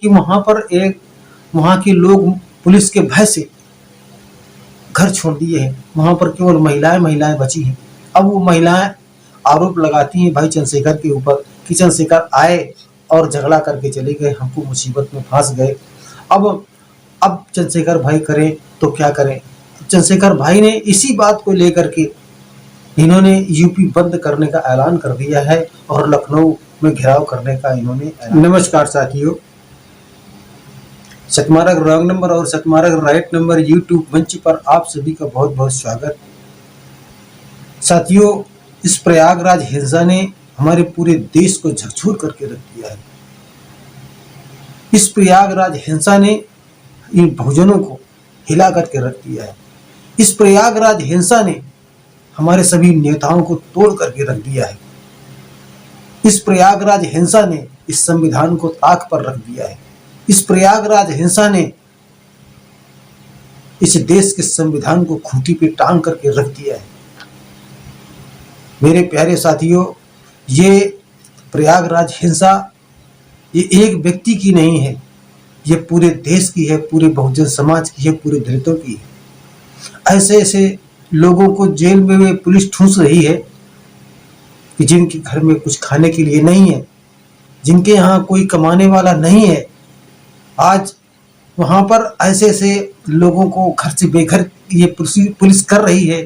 कि वहाँ के लोग पुलिस के भय से घर छोड़ दिए हैं। वहाँ पर केवल महिलाएं बची हैं। अब वो महिलाएं आरोप लगाती हैं भाई चंद्रशेखर के ऊपर कि चंद्रशेखर आए और झगड़ा करके चले गए, हमको मुसीबत में फंस गए। अब चंद्रशेखर भाई करें तो क्या करें। चंद्रशेखर भाई ने इसी बात को लेकर के इन्होंने यूपी बंद करने का ऐलान कर दिया है और लखनऊ में घेराव करने का इन्होंने। नमस्कार साथियों, सतमार्ग रॉन्ग नंबर और सतमार्ग राइट नंबर यूट्यूब मंच पर आप सभी का बहुत बहुत स्वागत। साथियों, इस प्रयागराज हिंसा ने हमारे पूरे देश को झकझोर करके रख दिया है। इस प्रयागराज हिंसा ने इन बहुजनों को हिला करके रख दिया है। इस प्रयागराज हिंसा ने हमारे सभी नेताओं को तोड़ करके रख दिया है। इस प्रयागराज हिंसा ने इस संविधान को ताक पर रख दिया है। इस प्रयागराज हिंसा ने इस देश के संविधान को खूंटी पे टांग करके रख दिया है। मेरे प्यारे साथियों, ये प्रयागराज हिंसा ये एक व्यक्ति की नहीं है, ये पूरे देश की है, पूरे बहुजन समाज की है, पूरे दलितों की है। ऐसे ऐसे लोगों को जेल में पुलिस ठूंस रही है कि जिनके घर में कुछ खाने के लिए नहीं है, जिनके यहाँ कोई कमाने वाला नहीं है। आज वहाँ पर ऐसे ऐसे लोगों को घर से बेघर ये पुलिस कर रही है,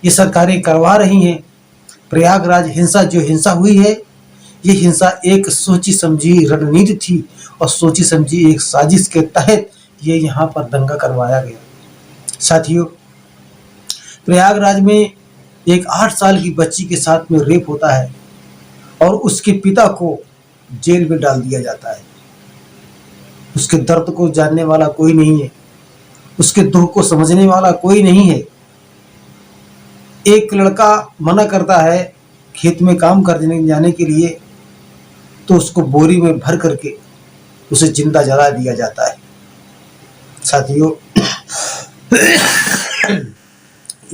ये सरकारें करवा रही हैं। प्रयागराज हिंसा जो हिंसा हुई है, ये हिंसा एक सोची समझी रणनीति थी और सोची समझी एक साजिश के तहत ये यहाँ पर दंगा करवाया गया। साथियों, प्रयागराज में एक 8 साल की बच्ची के साथ में रेप होता है और उसके पिता को जेल में डाल दिया जाता है। उसके दर्द को जानने वाला कोई नहीं है, उसके दुख को समझने वाला कोई नहीं है। एक लड़का मना करता है खेत में काम करने जाने के लिए, तो उसको बोरी में भर करके उसे जिंदा जला दिया जाता है। साथियों,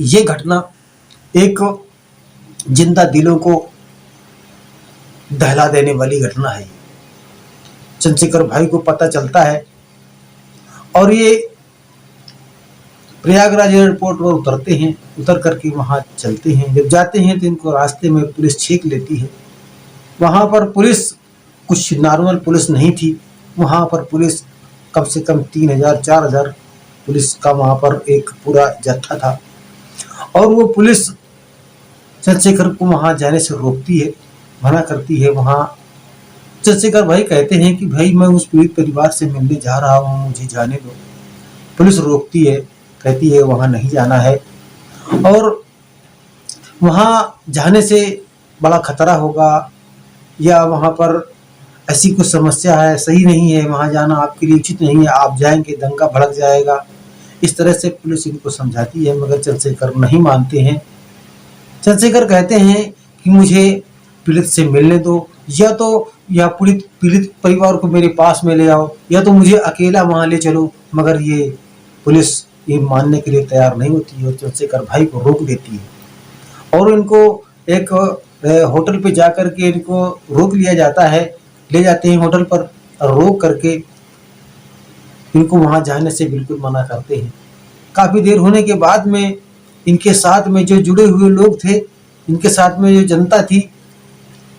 ये घटना एक जिंदा दिलों को दहला देने वाली घटना है। चंद्रशेखर भाई को पता चलता है और ये प्रयागराज एयरपोर्ट पर उतरते हैं। उतर करके वहाँ चलते हैं। जब जाते हैं तो इनको रास्ते में पुलिस छींक लेती है। वहाँ पर पुलिस कुछ नॉर्मल पुलिस नहीं थी, वहाँ पर पुलिस कम से कम 3000-4000 पुलिस का वहाँ पर एक पूरा जत्था था। और वो पुलिस चंद्रशेखर को वहाँ जाने से रोकती है, मना करती है। वहाँ चंद्रशेखर भाई कहते हैं कि भाई मैं उस पीड़ित परिवार से मिलने जा रहा हूँ, मुझे जाने दो। पुलिस रोकती है, कहती है वहाँ नहीं जाना है और वहाँ जाने से बड़ा खतरा होगा या वहाँ पर ऐसी कुछ समस्या है, सही नहीं है, वहाँ जाना आपके लिए उचित नहीं है, आप जाएंगे दंगा भड़क जाएगा। इस तरह से पुलिस इनको समझाती है, मगर चंद्रशेखर नहीं मानते हैं। चंद्रशेखर कहते हैं कि मुझे पीड़ित से मिलने दो, या पीड़ित परिवार को मेरे पास में ले आओ, या तो मुझे अकेला वहाँ ले चलो। मगर ये पुलिस ये मानने के लिए तैयार नहीं होती है और चंद्रशेखर भाई को रोक देती है और इनको एक होटल पे जाकर के इनको रोक लिया जाता है। ले जाते हैं होटल पर, रोक करके इनको वहाँ जाने से बिल्कुल मना करते हैं। काफ़ी देर होने के बाद में इनके साथ में जो जुड़े हुए लोग थे, इनके साथ में जो जनता थी,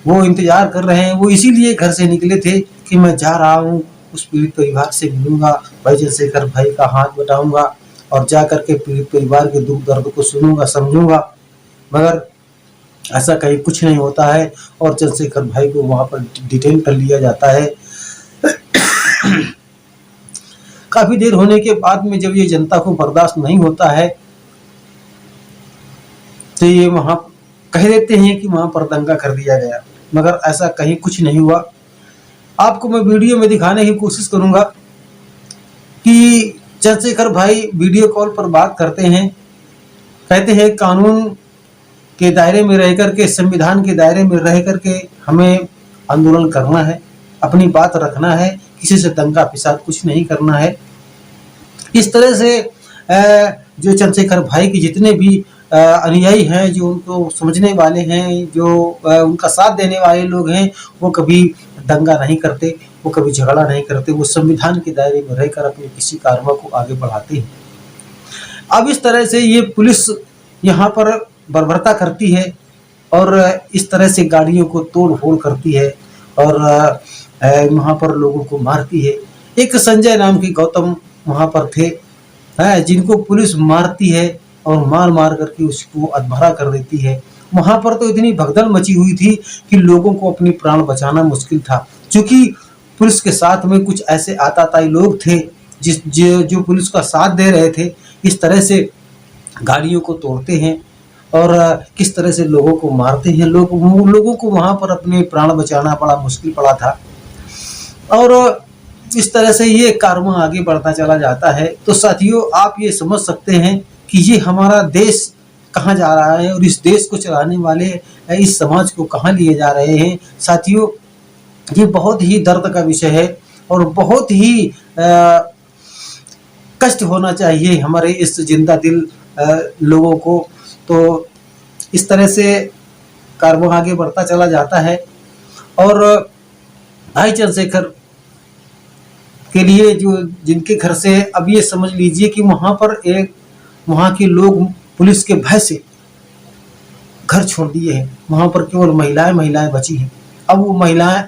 वो इंतजार कर रहे हैं। वो इसीलिए घर से निकले थे कि मैं जा रहा हूँ, उस पीड़ित परिवार से मिलूंगा, भाई चंद्रशेखर भाई का हाथ बटाऊंगा और जा करके पीड़ित परिवार के दुख दर्द को सुनूंगा, समझूंगा। मगर ऐसा कहीं कुछ नहीं होता है और चंद्रशेखर भाई को वहाँ पर डिटेन कर लिया जाता है। काफी देर होने के बाद में जब ये जनता को बर्दाश्त नहीं होता है तो ये वहाँ कह देते हैं कि वहाँ पर दंगा कर दिया गया, मगर ऐसा कहीं कुछ नहीं हुआ। आपको मैं वीडियो में दिखाने की कोशिश करूंगा कि चंद्रशेखर भाई वीडियो कॉल पर बात करते हैं, कहते हैं कानून के दायरे में रह करके, संविधान के दायरे में रह करके हमें आंदोलन करना है, अपनी बात रखना है, किसी से दंगा फिसाद कुछ नहीं करना है। इस तरह से जो चंद्रशेखर भाई के जितने भी अनुयायी हैं, जो उनको समझने वाले हैं, जो उनका साथ देने वाले लोग हैं, वो कभी दंगा नहीं करते। वो कभी झगड़ा नहीं करते, वो संविधान के दायरे में रहकर अपने किसी कार्य को आगे बढ़ाते हैं। अब इस तरह से ये पुलिस यहाँ पर बर्बरता करती है और इस तरह से गाड़ियों को तोड़-फोड़ करती है और वहाँ पर लोगों को मारती है। एक संजय नाम के गौतम वहाँ पर थे, जिनको पुलिस मारती है और मार-मार करके उसको अधमरा कर देती है। वहाँ पर तो इतनी भगदड़ मची हुई थी कि लोगों को अपनी प्राण बचाना मुश्किल था। चूँकि पुलिस के साथ में कुछ ऐसे आताताई लोग थे जो पुलिस का साथ दे रहे थे, इस तरह से गाड़ियों को तोड़ते हैं और किस तरह से लोगों को मारते हैं। लोगों को वहाँ पर अपने प्राण बचाना बड़ा मुश्किल पड़ा था और इस तरह से ये कारवां आगे बढ़ता चला जाता है। तो साथियों, आप ये समझ सकते हैं कि ये हमारा देश कहाँ जा रहा है और इस देश को चलाने वाले इस समाज को कहाँ लिए जा रहे हैं। साथियों, ये बहुत ही दर्द का विषय है और बहुत ही कष्ट होना चाहिए हमारे इस जिंदा दिल लोगों को। तो इस तरह से कारवां आगे बढ़ता चला जाता है और भाई चंद्रशेखर के लिए जो जिनके घर से, अब ये समझ लीजिए कि वहाँ के लोग पुलिस के भय से घर छोड़ दिए हैं। वहाँ पर केवल महिलाएं बची हैं। अब वो महिलाएं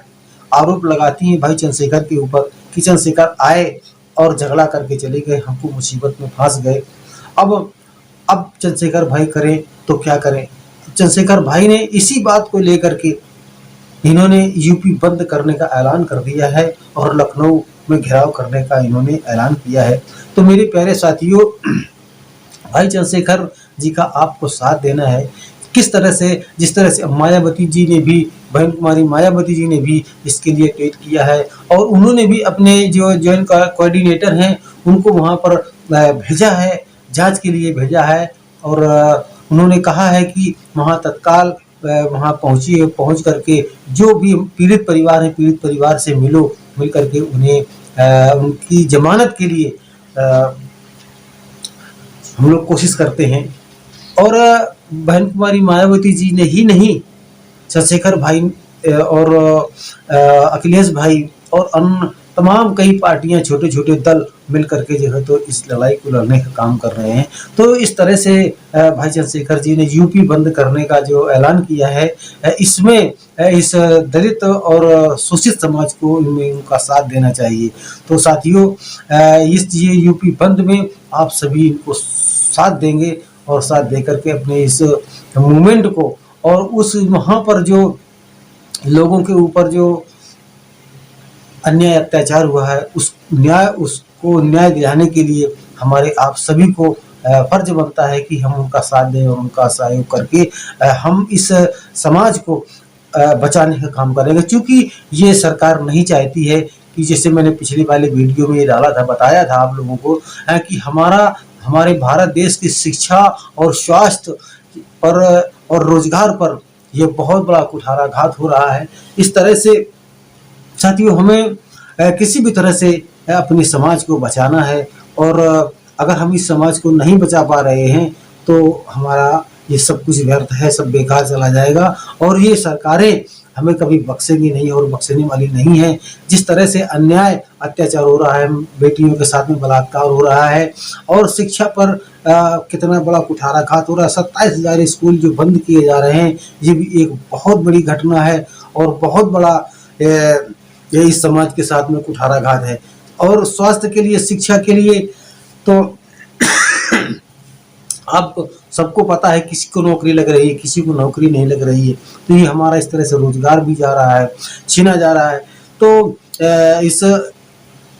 आरोप लगाती हैं भाई चंद्रशेखर के ऊपर कि चंद्रशेखर आए और झगड़ा करके चले गए, हमको मुसीबत में फंस गए। अब चंद्रशेखर भाई करें तो क्या करें। चंद्रशेखर भाई ने इसी बात को लेकर के इन्होंने यूपी बंद करने का ऐलान कर दिया है और लखनऊ में घेराव करने का इन्होंने ऐलान किया है। तो मेरे प्यारे साथियों, भाई चंद्रशेखर जी का आपको साथ देना है। किस तरह से, जिस तरह से मायावती जी ने भी, बहन कुमारी मायावती जी ने भी इसके लिए ट्वीट किया है और उन्होंने भी अपने जो जॉइंट कोऑर्डिनेटर हैं उनको वहाँ पर भेजा है, जांच के लिए भेजा है और उन्होंने कहा है कि वहाँ तत्काल वहाँ पहुँच करके जो भी पीड़ित परिवार से मिल करके उन्हें उनकी जमानत के लिए हम लोग कोशिश करते हैं। और बहन कुमारी मायावती जी ने ही नहीं, चंद्रशेखर भाई और अखिलेश भाई और अन्य तमाम कई पार्टियां, छोटे छोटे दल मिल करके जो है तो इस लड़ाई को लड़ने का काम कर रहे हैं। तो इस तरह से भाई चंद्रशेखर जी ने यूपी बंद करने का जो ऐलान किया है, इसमें इस दलित और शोषित समाज को उनका साथ देना चाहिए। तो साथियों, ये यूपी बंद में आप सभी इनको साथ देंगे और साथ दे करके अपने इस मूवमेंट को और उस वहाँ पर जो लोगों के ऊपर जो अन्याय अत्याचार हुआ है उसको न्याय दिलाने के लिए हमारे आप सभी को फर्ज बनता है कि हम उनका साथ दें और उनका सहयोग करके हम इस समाज को बचाने का काम करेंगे। क्योंकि ये सरकार नहीं चाहती है कि, जैसे मैंने पिछले वाले वीडियो में ये डाला था, बताया था आप लोगों को कि हमारे भारत देश की शिक्षा और स्वास्थ्य पर और रोजगार पर यह बहुत बड़ा कुठाराघात हो रहा है। इस तरह से साथियों, हमें किसी भी तरह से अपने समाज को बचाना है और अगर हम इस समाज को नहीं बचा पा रहे हैं तो हमारा ये सब कुछ व्यर्थ है, सब बेकार चला जाएगा और ये सरकारें हमें कभी बख्शेंगी नहीं और बख्शने वाली नहीं है। जिस तरह से अन्याय अत्याचार हो रहा है, बेटियों के साथ में बलात्कार हो रहा है और शिक्षा पर कितना बड़ा कुठाराघात हो रहा है, 27,000 स्कूल जो बंद किए जा रहे हैं, ये भी एक बहुत बड़ी घटना है और बहुत बड़ा ये इस समाज के साथ में कुठाराघात है। और स्वास्थ्य के लिए, शिक्षा के लिए तो आप सबको पता है, किसी को नौकरी लग रही है, किसी को नौकरी नहीं लग रही है। तो ये हमारा इस तरह से रोजगार भी जा रहा है, छीना जा रहा है। तो इस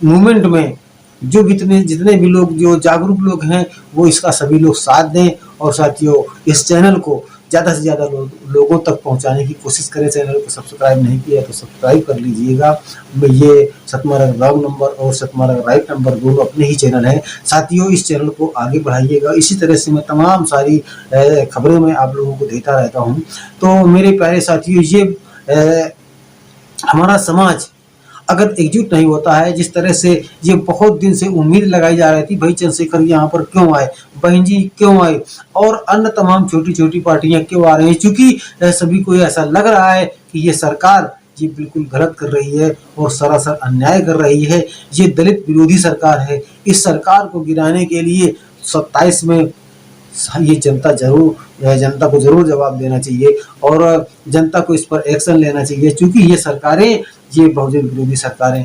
मूवमेंट में जो जितने भी लोग जो जागरूक लोग हैं वो इसका सभी लोग साथ दें और साथियों, इस चैनल को ज़्यादा से ज़्यादा लोगों तक पहुंचाने की कोशिश करें। चैनल को सब्सक्राइब नहीं किया तो सब्सक्राइब कर लीजिएगा। ये सतमारा रॉन्ग नंबर और सतमारा राइट नंबर दोनों अपने ही चैनल हैं। साथियों, इस चैनल को आगे बढ़ाइएगा। इसी तरह से मैं तमाम सारी खबरें मैं आप लोगों को देता रहता हूँ। तो मेरे प्यारे साथियों, ये हमारा समाज अगर एकजुट नहीं होता है, जिस तरह से ये बहुत दिन से उम्मीद लगाई जा रही थी, भाई चंद्रशेखर यहाँ पर क्यों आए, बहन जी क्यों आए और अन्य तमाम छोटी छोटी पार्टियां क्यों आ रही हैं, क्योंकि सभी को ऐसा लग रहा है कि ये सरकार ये बिल्कुल गलत कर रही है और सरासर अन्याय कर रही है। ये दलित विरोधी सरकार है। इस सरकार को गिराने के लिए 27 में ये जनता को जरूर जवाब देना चाहिए और जनता को इस पर एक्शन लेना चाहिए, क्योंकि ये सरकारें ये बहुजन विरोधी सरकारें